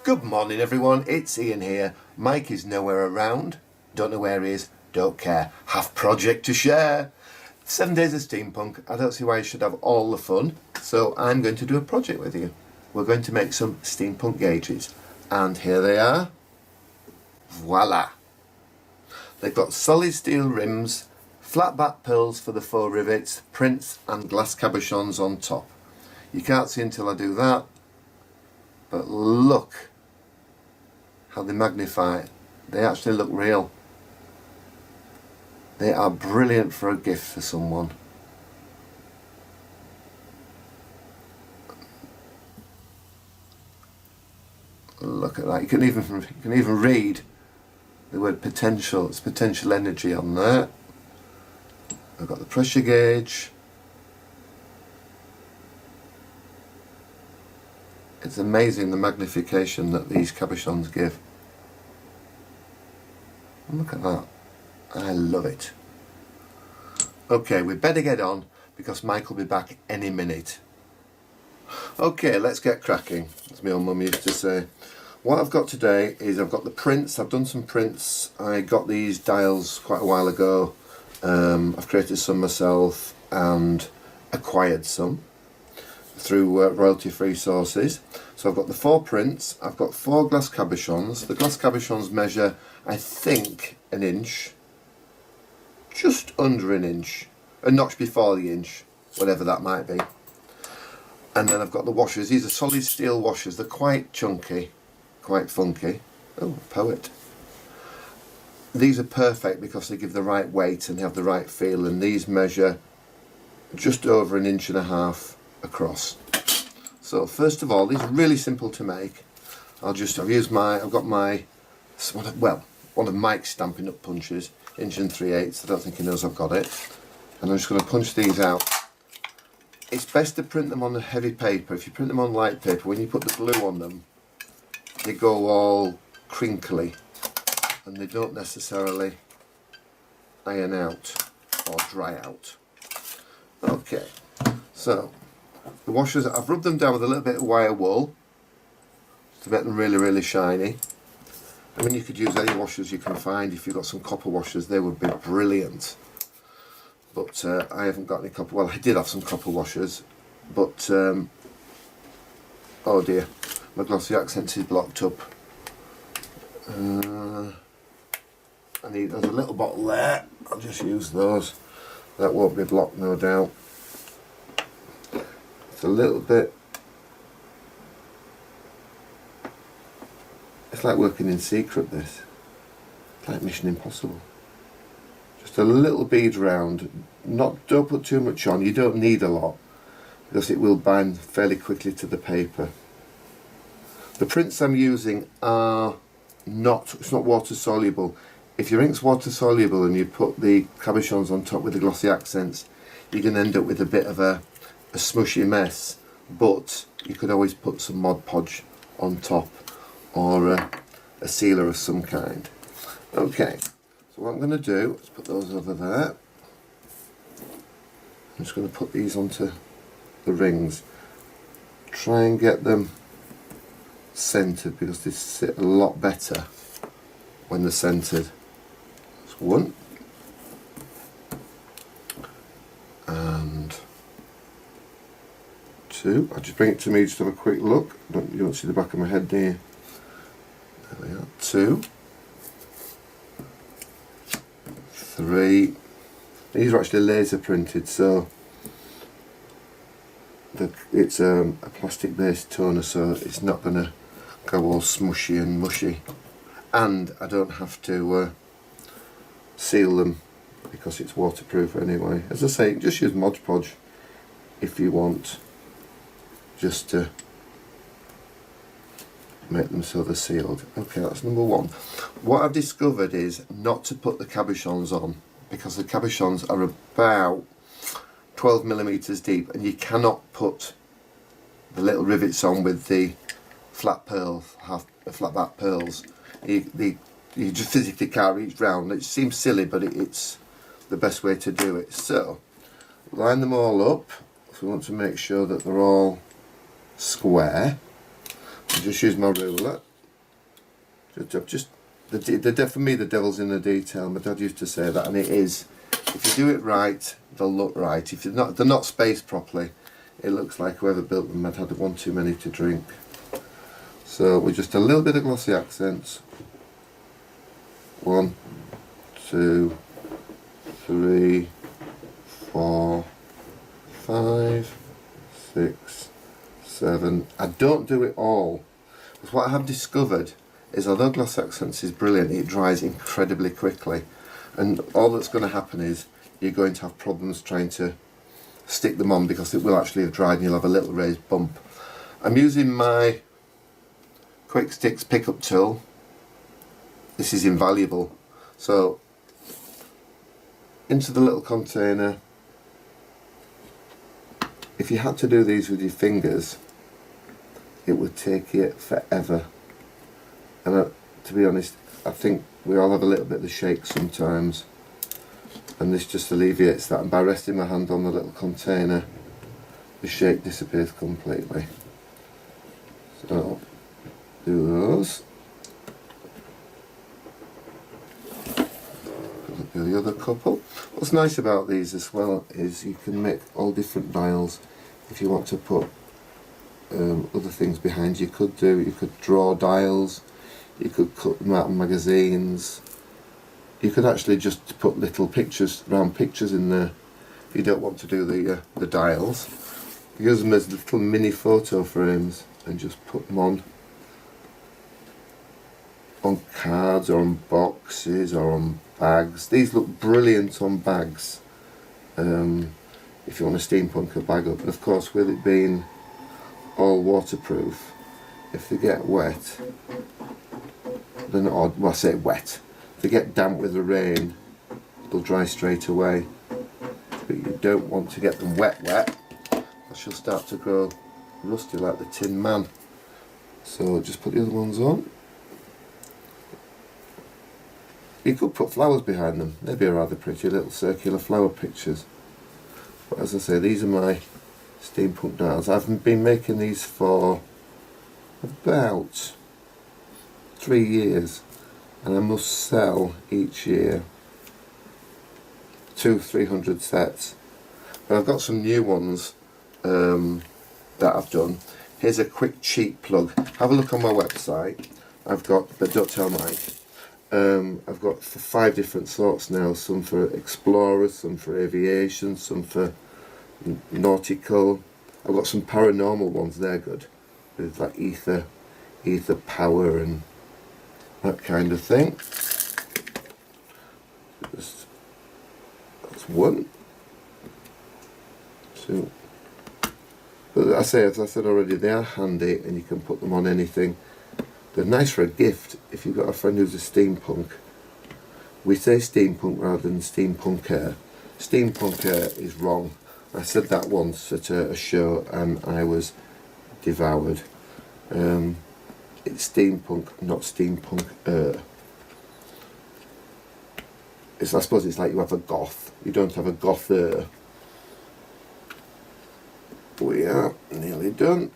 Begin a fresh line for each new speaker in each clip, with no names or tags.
Good morning everyone, it's Ian here. Mike is nowhere around, don't know where he is, don't care, have project to share. 7 Days of Steampunk, I don't see why you should have all the fun, so I'm going to do a project with you. We're going to make some steampunk gauges, and here they are. Voila! They've got solid steel rims, flat back pearls for the faux rivets, prints and glass cabochons on top. You can't see until I do that, but look how they magnify. They actually look real. They are brilliant for a gift for someone. Look at that. You can even read the word potential. It's potential energy on there. I've got the pressure gauge. It's amazing the magnification that these cabochons give. And look at that. I love it. Okay, we better get on because Mike will be back any minute. Okay, let's get cracking, as my old mum used to say. What I've got today is I've got the prints. I've done some prints. I got these dials quite a while ago. I've created some myself and acquired some through royalty-free sources. So I've got the 4 prints. I've got 4 glass cabochons. The glass cabochons measure, I think, an inch. Just under an inch. A notch before the inch, whatever that might be. And then I've got the washers. These are solid steel washers. They're quite chunky, quite funky. Oh, poet. These are perfect because they give the right weight and have the right feel, and these measure just over 1.5 inches across. So first of all, these are really simple to make. I've got my, one of Mike's Stampin' Up punches, 1 3/8. I don't think he knows I've got it. And I'm just going to punch these out. It's best to print them on a heavy paper. If you print them on light paper, when you put the glue on them, they go all crinkly and they don't necessarily iron out or dry out. Okay, so the washers, I've rubbed them down with a little bit of wire wool to make them really, really shiny. I mean, you could use any washers you can find. If you've got some copper washers, they would be brilliant. But I haven't got any copper. Well, I did have some copper washers, but oh dear, my glossy accents is blocked up. There's a little bottle there. I'll just use those. That won't be blocked, no doubt. It's a little bit. It's like working in secret. This. It's like Mission Impossible. Just a little bead round. Don't put too much on. You don't need a lot because it will bind fairly quickly to the paper. The prints I'm using are it's not water soluble. If your ink's water soluble and you put the cabochons on top with the glossy accents, you can end up with a bit of a smushy mess. But you could always put some Mod Podge on top or a sealer of some kind. Okay. So what I'm going to do is put those over there. I'm just going to put these onto the rings. Try and get them centered because they sit a lot better when they're centered. That's 1. And 2. I'll just bring it to me just to have a quick look. You don't see the back of my head, do you? There we are. 2. 3. These are actually laser printed, so it's a plastic based toner, so it's not going to go all smushy and mushy, and I don't have to seal them because it's waterproof anyway. As I say, just use Mod Podge if you want, just to make them so they're sealed. Okay, that's number 1. What I've discovered is not to put the cabochons on because the cabochons are about 12mm deep and you cannot put the little rivets on with the flat back pearls. You just physically can't reach round. It seems silly, but it's the best way to do it. So line them all up. So we want to make sure that they're all square. I'll just use my ruler For me, the devil's in the detail. My dad used to say that, and it is. If you do it right, they'll look right. If they're not spaced properly, it looks like whoever built them had one too many to drink. So with just a little bit of glossy accents. 1, 2, 3, 4, 5, 6, 7. I don't do it all. Because what I have discovered is, although gloss accents is brilliant, it dries incredibly quickly. And all that's going to happen is you're going to have problems trying to stick them on, because it will actually have dried and you'll have a little raised bump. I'm using my Quick Sticks pickup tool. This is invaluable. So into the little container. If you had to do these with your fingers, it would take you forever. And to be honest, I think we all have a little bit of the shake sometimes, and this just alleviates that. And by resting my hand on the little container, the shake disappears completely. So do those. Do the other couple. What's nice about these as well is you can make all different dials. If you want to put other things behind, you could draw dials. You could cut them out of magazines. You could actually just put little pictures, round pictures in there. If you don't want to do the dials, use them as little mini photo frames and just put them on cards or on boxes or on bags. These look brilliant on bags. If you want to steampunk a bag up, and of course with it being all waterproof, if they get wet, they're not, well, I say wet, if they get damp with the rain, they'll dry straight away. But you don't want to get them wet, or she'll start to grow rusty like the Tin Man. So just put the other ones on. You could put flowers behind them. They'd be rather pretty, little circular flower pictures. But as I say, these are my steampunk dials. I've been making these for about 3 years, and I must sell each year 200-300 sets. But I've got some new ones that I've done. Here's a quick cheap plug. Have a look on my website. I've got, but don't tell Mike. I've got 5 different sorts now. Some for explorers, some for aviation, some for nautical. I've got some paranormal ones. They're good, with like ether power and that kind of thing. That's one. 2. But as I said already, they are handy and you can put them on anything. They're nice for a gift if you've got a friend who's a steampunk. We say steampunk rather than steampunker. Steampunker is wrong. I said that once at a show and I was devoured. It's steampunk, not steampunker. I suppose it's like you have a goth. You don't have a gother. We are nearly done.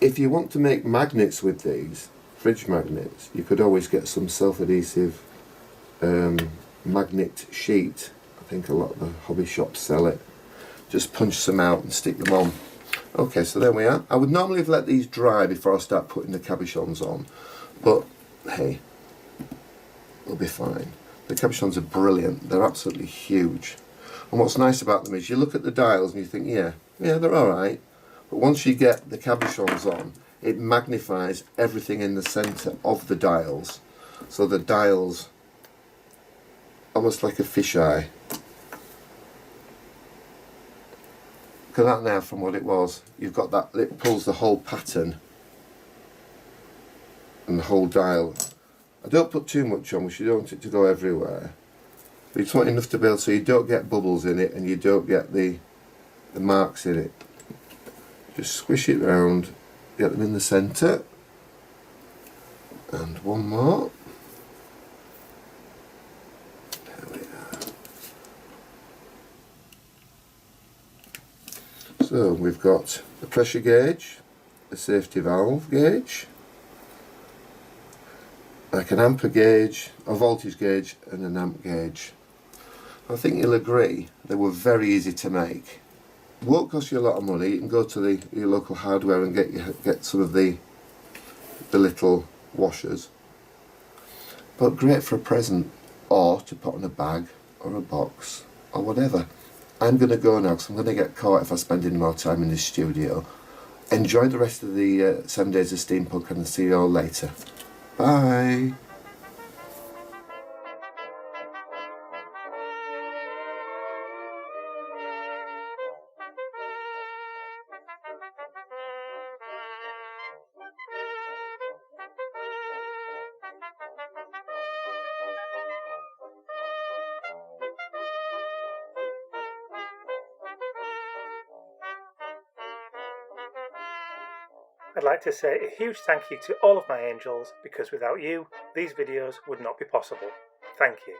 If you want to make magnets with these, fridge magnets, you could always get some self-adhesive magnet sheet. I think a lot of the hobby shops sell it. Just punch some out and stick them on. Okay, so there we are. I would normally have let these dry before I start putting the cabochons on, but hey, we'll be fine. The cabochons are brilliant. They're absolutely huge. And what's nice about them is you look at the dials and you think, yeah, they're alright. But once you get the cabochons on, it magnifies everything in the centre of the dials. So the dials, almost like a fisheye. Look at that now from what it was. You've got that, it pulls the whole pattern and the whole dial. I don't put too much on because you don't want it to go everywhere. But you just want enough to build so you don't get bubbles in it and you don't get the marks in it. Just squish it round, get them in the centre, and one more. There we are. So we've got the pressure gauge, the safety valve gauge, like an ampere gauge, a voltage gauge and an amp gauge. I think you'll agree they were very easy to make. Won't cost you a lot of money. You can go to your local hardware and get some of the little washers. But great for a present, or to put in a bag or a box or whatever. I'm going to go now because I'm going to get caught if I spend any more time in this studio. Enjoy the rest of the 7 Days of Steampunk, and I'll see you all later. Bye!
I'd like to say a huge thank you to all of my angels, because without you, these videos would not be possible. Thank you.